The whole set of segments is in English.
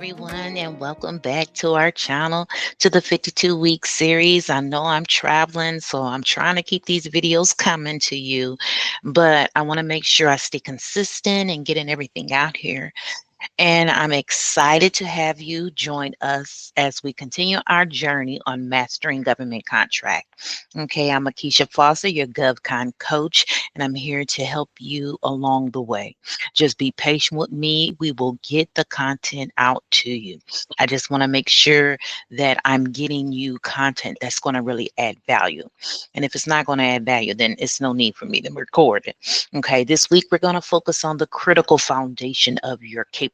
everyone, and welcome back to our channel to the 52-week series. I know I'm traveling, so I'm trying to keep these videos coming to you, but I want to make sure I stay consistent and getting everything out here. And I'm excited to have you join us as we continue our journey on mastering government contract. Okay, I'm Akeisha Foster, your GovCon coach, and I'm here to help you along the way. Just be patient with me. We will get the content out to you. I just want to make sure that I'm getting you content that's going to really add value. And if it's not going to add value, then it's no need for me to record it. Okay, this week we're going to focus on the critical foundation of your capability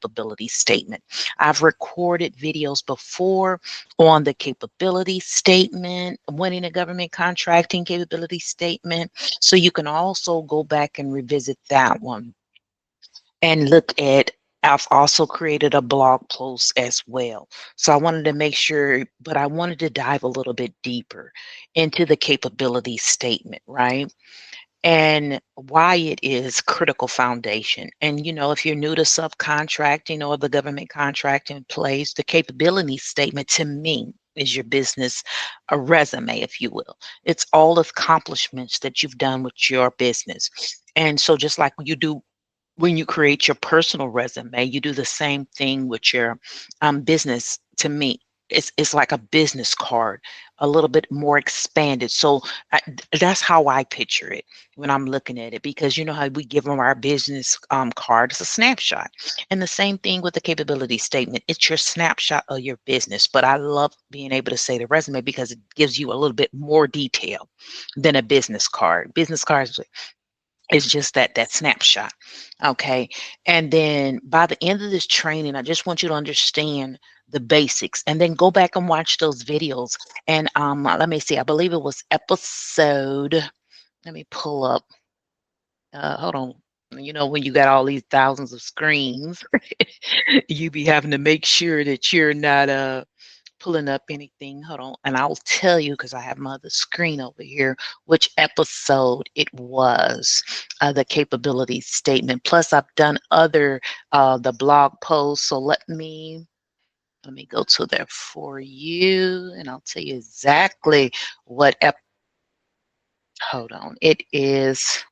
statement. I've recorded videos before on the capability statement, winning a government contracting capability statement. So you can also go back and revisit that one and look at. I've also created a blog post as well. So I wanted to make sure, but I wanted to dive a little bit deeper into the capability statement, right? And why it is critical foundation. And if you're new to subcontracting or the government contracting place, the capability statement to me is your business, a resume, if you will. It's all accomplishments that you've done with your business. And so just like you do when you create your personal resume, you do the same thing with your business. To me, it's like a business card, a little bit more expanded. So that's how I picture it when I'm looking at it, because you know how we give them our business card. It's a snapshot, and the same thing with the capability statement. It's your snapshot of your business. But I love being able to say the resume because it gives you a little bit more detail than a business card. Business cards, it's just that snapshot. Okay. And then by the end of this training, I just want you to understand the basics and then go back and watch those videos. And let me see, I believe it was episode. Let me pull up. Hold on. When you got all these thousands of screens, you be having to make sure that you're not pulling up anything. Hold on, and I'll tell you because I have my other screen over here, which episode it was, the capability statement. Plus, I've done other the blog posts. So let me go to there for you, and I'll tell you exactly what hold on. It is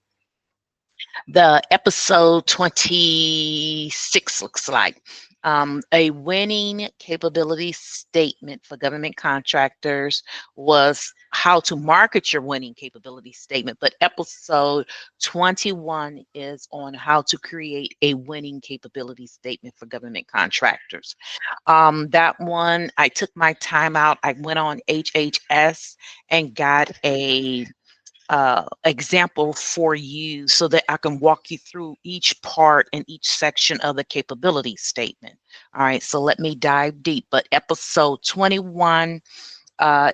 the episode 26 looks like. A winning capability statement for government contractors was how to market your winning capability statement. But episode 21 is on how to create a winning capability statement for government contractors. That one, I took my time out. I went on HHS and got a example for you so that I can walk you through each part and each section of the capability statement. All right, so let me dive deep. But episode 21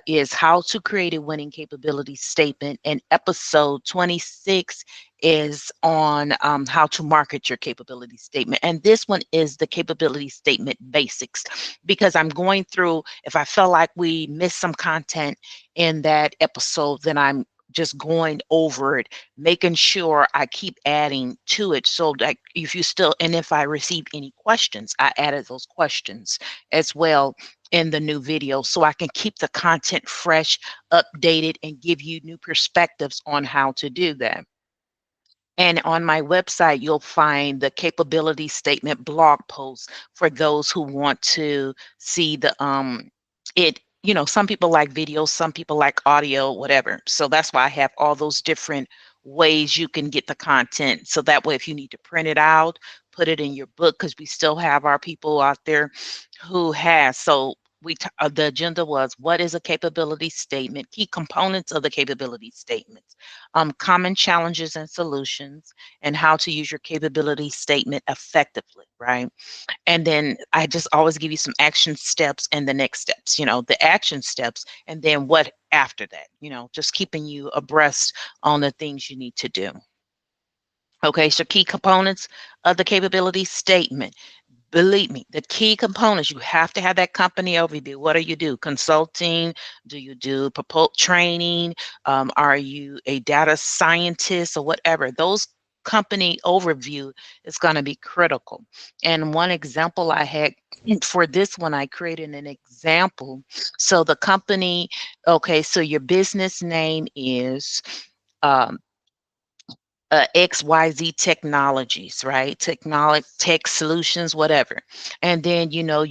is how to create a winning capability statement, and episode 26 is on how to market your capability statement. And this one is the capability statement basics, because I'm going through, if I felt like we missed some content in that episode, then I'm just going over it, making sure I keep adding to it. So that if you still, and if I receive any questions, I added those questions as well in the new video so I can keep the content fresh, updated, and give you new perspectives on how to do that. And on my website, you'll find the capability statement blog post for those who want to see the it. Some people like video, some people like audio, whatever. So that's why I have all those different ways you can get the content. So that way, if you need to print it out, put it in your book, because we still have our people out there who has. So the agenda was, what is a capability statement, key components of the capability statements, common challenges and solutions, and how to use your capability statement effectively, right? And then I just always give you some action steps and the next steps, the action steps, and then what after that, just keeping you abreast on the things you need to do. Okay, so key components of the capability statement. Believe me, the key components, you have to have that company overview. What do you do? Consulting? Do you do training? Are you a data scientist or whatever? Those company overview is going to be critical. And one example I had And for this one, I created an example. So the company, okay, so your business name is um, XYZ Technologies, right? Technology, tech solutions, whatever. And then you know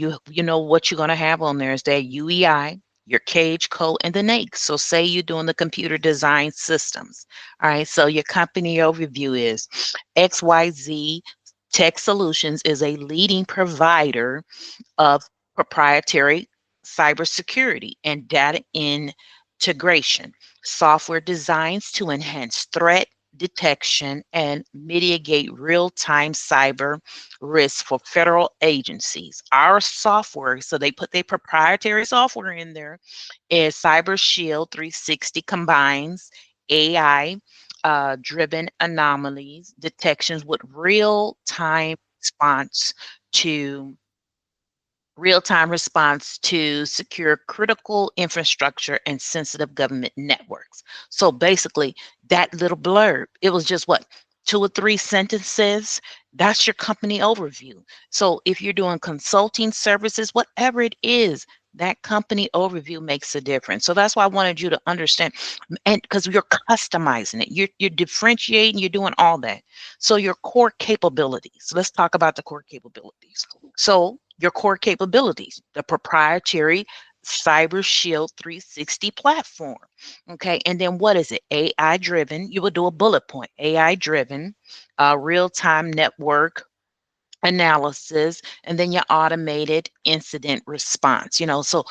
what you're gonna have on there is that UEI, your cage code, and the NAICS. So say you're doing the computer design systems. All right. So your company overview is XYZ Tech Solutions is a leading provider of proprietary cybersecurity and data integration software designs to enhance threat detection and mitigate real-time cyber risk for federal agencies. Our software, so they put their proprietary software in there, is Cyber Shield 360 combines AI driven anomalies detections with real-time response to real-time response to secure critical infrastructure and sensitive government networks. So basically, that little blurb, it was just what, 2 or 3 sentences. That's your company overview. So if you're doing consulting services, whatever it is, that company overview makes a difference. So that's why I wanted you to understand, and because you're customizing it, you're differentiating, you're doing all that. So your core capabilities. Let's talk about the core capabilities. So your core capabilities, the proprietary Cyber Shield 360 platform. Okay. And then what is it? AI driven. You will do a bullet point. AI driven, real time network analysis, and then your automated incident response. So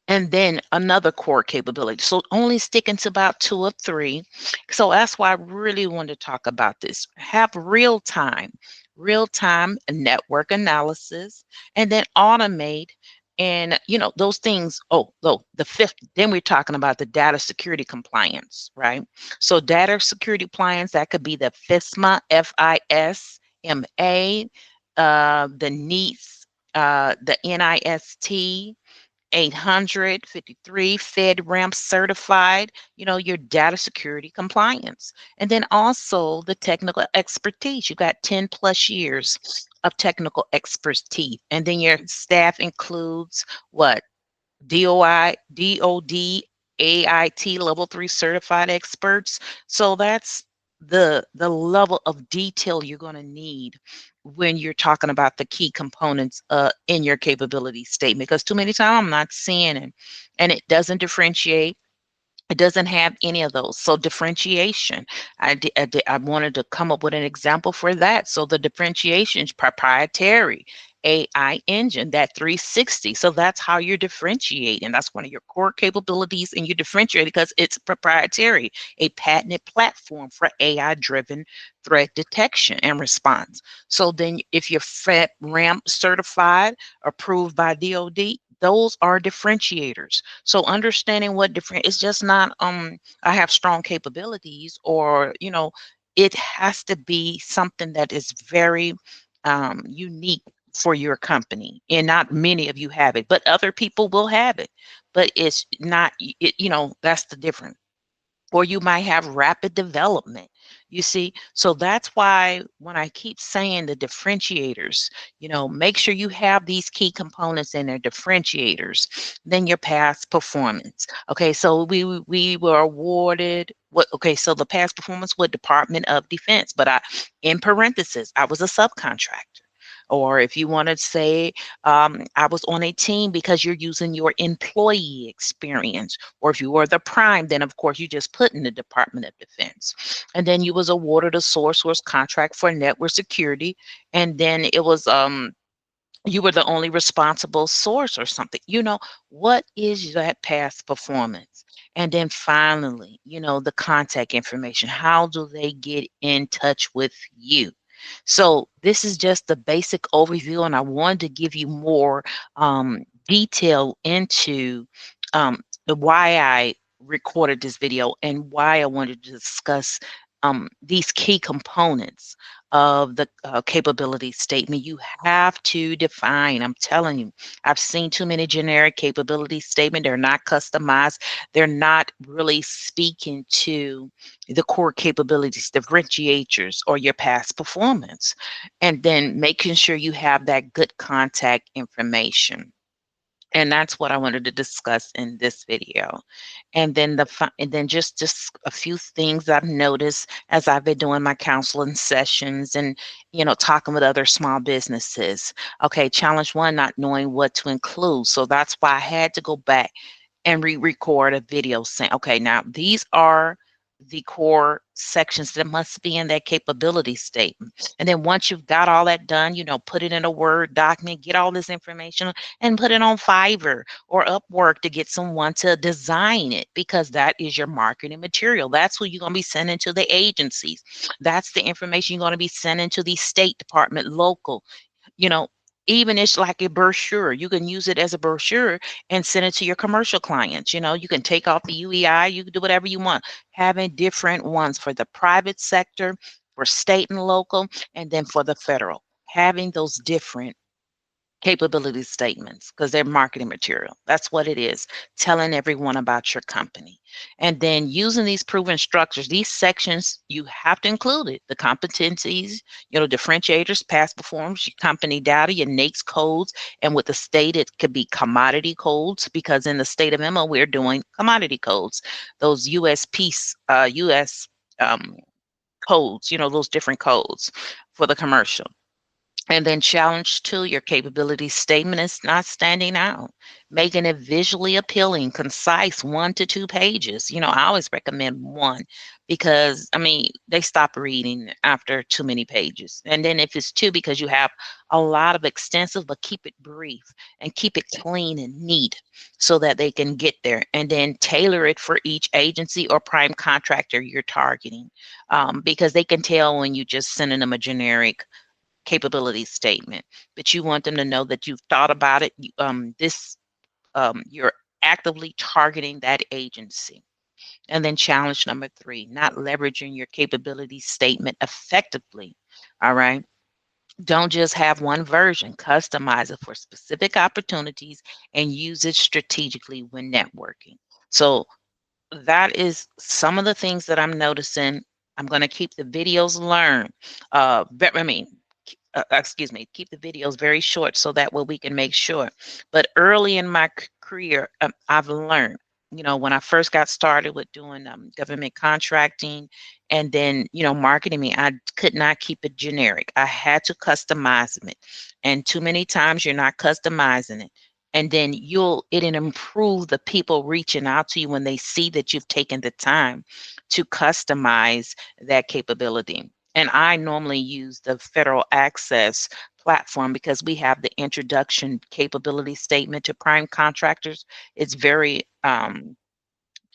and then another core capability. So only sticking to about 2 or 3. So that's why I really want to talk about this. Have real time network analysis, and then automate. And those things. Oh, though the fifth. Then we're talking about the data security compliance, right? So data security compliance, that could be the FISMA, FISMA, the NEATS, the NIST, 853 FedRAMP certified, your data security compliance. And then also the technical expertise. You got 10 plus years of technical expertise. And then your staff includes what? DOD, AIT level 3 certified experts. So that's the level of detail you're going to need when you're talking about the key components in your capability statement, because too many times I'm not seeing it, and it doesn't differentiate. It doesn't have any of those. So differentiation, I wanted to come up with an example for that. So the differentiation is proprietary AI engine, that 360. So that's how you're differentiating. That's one of your core capabilities, and you differentiate because it's proprietary, a patented platform for AI-driven threat detection and response. So then if you're FedRAMP certified, approved by DoD, those are differentiators. So understanding what different, it's just not I have strong capabilities, or it has to be something that is very unique for your company, and not many of you have it, but other people will have it, but it's not that's the difference. Or you might have rapid development. You see, so that's why when I keep saying the differentiators, make sure you have these key components in their differentiators. Then your past performance. Okay, so we were awarded what? Okay, so the past performance with Department of Defense, but in parentheses, I was a subcontractor. Or if you want to say I was on a team, because you're using your employee experience. Or if you were the prime, then of course you just put in the Department of Defense. And then you was awarded a source contract for network security. And then it was you were the only responsible source or something. What is that past performance? And then finally, the contact information. How do they get in touch with you? So this is just the basic overview, and I wanted to give you more detail into why I recorded this video and why I wanted to discuss these key components of the capability statement. You have to define. I'm telling you, I've seen too many generic capability statement. They're not customized. They're not really speaking to the core capabilities, differentiators, or your past performance. And then making sure you have that good contact information. And that's what I wanted to discuss in this video. And then just a few things I've noticed as I've been doing my counseling sessions and talking with other small businesses. Okay, challenge one, not knowing what to include. So that's why I had to go back and re-record a video saying, okay, now these are the core sections that must be in that capability statement. And then once you've got all that done, put it in a Word document, get all this information and put it on Fiverr or Upwork to get someone to design it, because that is your marketing material. That's who you're going to be sending to the agencies. That's the information you're going to be sending to the State Department, local, you know, even it's like a brochure. You can use it as a brochure and send it to your commercial clients. You can take off the UEI, you can do whatever you want. Having different ones for the private sector, for state and local, and then for the federal. Having those different capability statements, because they're marketing material. That's what it is, telling everyone about your company. And then using these proven structures, these sections, you have to include it. The competencies, differentiators, past performance, your company data, your NAICS codes, and with the state, it could be commodity codes, because in the state of MO, we're doing commodity codes, those US codes, those different codes for the commercial. And then challenge two, your capability statement is not standing out, making it visually appealing, concise, 1 to 2 pages. I always recommend one, because they stop reading after too many pages. And then if it's two, because you have a lot of extensive, but keep it brief and keep it clean and neat so that they can get there. And then tailor it for each agency or prime contractor you're targeting, because they can tell when you just sending them a generic capability statement, but you want them to know that you've thought about it. You're actively targeting that agency. And then challenge number three, not leveraging your capability statement effectively. All right. Don't just have one version, customize it for specific opportunities and use it strategically when networking. So that is some of the things that I'm noticing. I'm going to keep the videos learn. Excuse me, keep the videos very short so that way we can make sure. But early in my career, I've learned, when I first got started with doing government contracting and then, marketing me, I could not keep it generic. I had to customize it. And too many times you're not customizing it. And then it'll improve the people reaching out to you when they see that you've taken the time to customize that capability. And I normally use the Federal Access platform because we have the introduction capability statement to prime contractors. It's very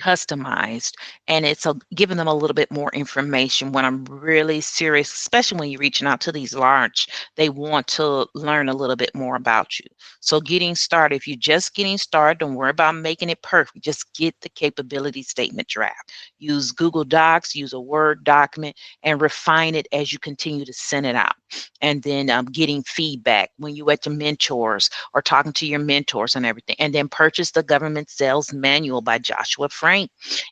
customized, and it's giving them a little bit more information when I'm really serious, especially when you're reaching out to these large, they want to learn a little bit more about you. So getting started, if you're just getting started, don't worry about making it perfect. Just get the capability statement draft. Use Google Docs, use a Word document, and refine it as you continue to send it out. And then getting feedback when you're at your mentors or talking to your mentors and everything. And then purchase the Government Sales Manual by Joshua Frank.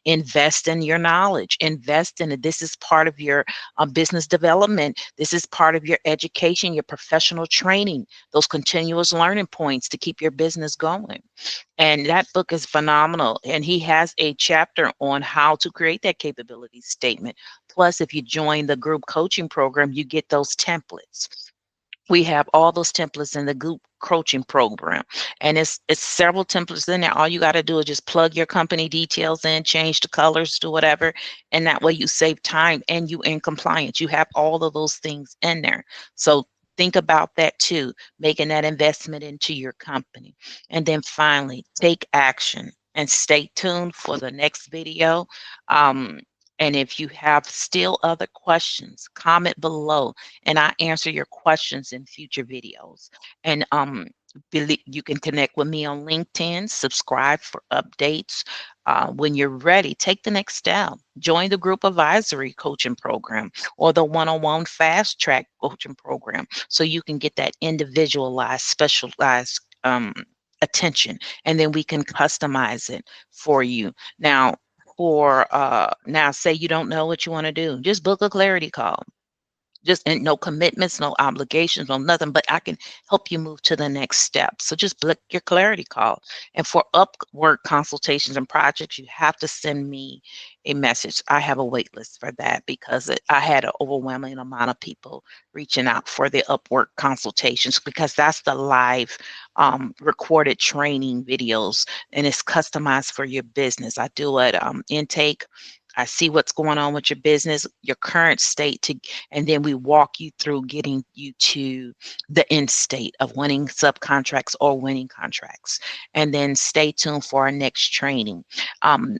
Invest in your knowledge. Invest in it. This is part of your business development. This is part of your education, your professional training, those continuous learning points to keep your business going. And that book is phenomenal. And he has a chapter on how to create that capability statement. Plus, if you join the group coaching program, you get those templates. We have all those templates in the group coaching program, and it's several templates in there. All you got to do is just plug your company details in, change the colors to whatever, and that way you save time and you in compliance. You have all of those things in there. So think about that too, making that investment into your company. And then finally, take action and stay tuned for the next video. And if you have still other questions, comment below and I answer your questions in future videos. And You can connect with me on LinkedIn, subscribe for updates. When you're ready, take the next step. Join the group advisory coaching program or the one-on-one fast track coaching program so you can get that individualized, specialized attention, and then we can customize it for you. Now, say you don't know what you want to do, just book a clarity call. Just and no commitments, no obligations, no nothing, but I can help you move to the next step. So just book your clarity call. And for Upwork consultations and projects, you have to send me a message. I have a wait list for that because I had an overwhelming amount of people reaching out for the Upwork consultations because that's the live recorded training videos, and it's customized for your business. I do it intake. I see what's going on with your business, your current state, and then we walk you through getting you to the end state of winning subcontracts or winning contracts. And then stay tuned for our next training,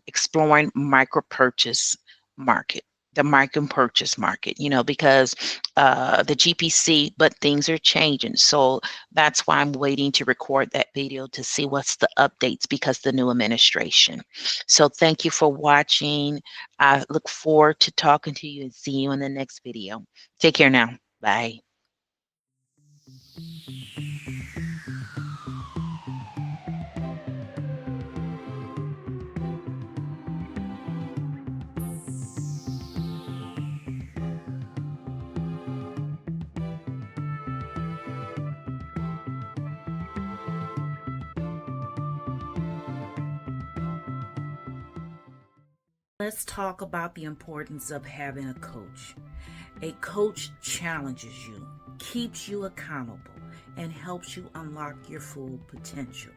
exploring micro purchase market. The micro purchase market, because the GPC, but things are changing. So that's why I'm waiting to record that video to see what's the updates because the new administration. So thank you for watching. I look forward to talking to you and see you in the next video. Take care now. Bye. Let's talk about the importance of having a coach. A coach challenges you, keeps you accountable, and helps you unlock your full potential.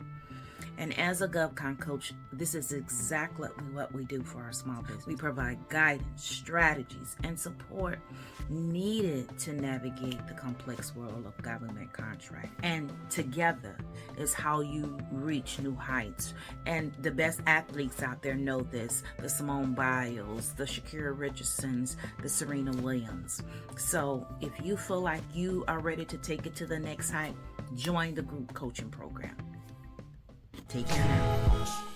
And as a GovCon coach, this is exactly what we do for our small business. We provide guidance, strategies, and support needed to navigate the complex world of government contract. And together is how you reach new heights. And the best athletes out there know this: the Simone Biles, the Shakira Richardsons, the Serena Williams. So if you feel like you are ready to take it to the next height, join the group coaching program. Take care now.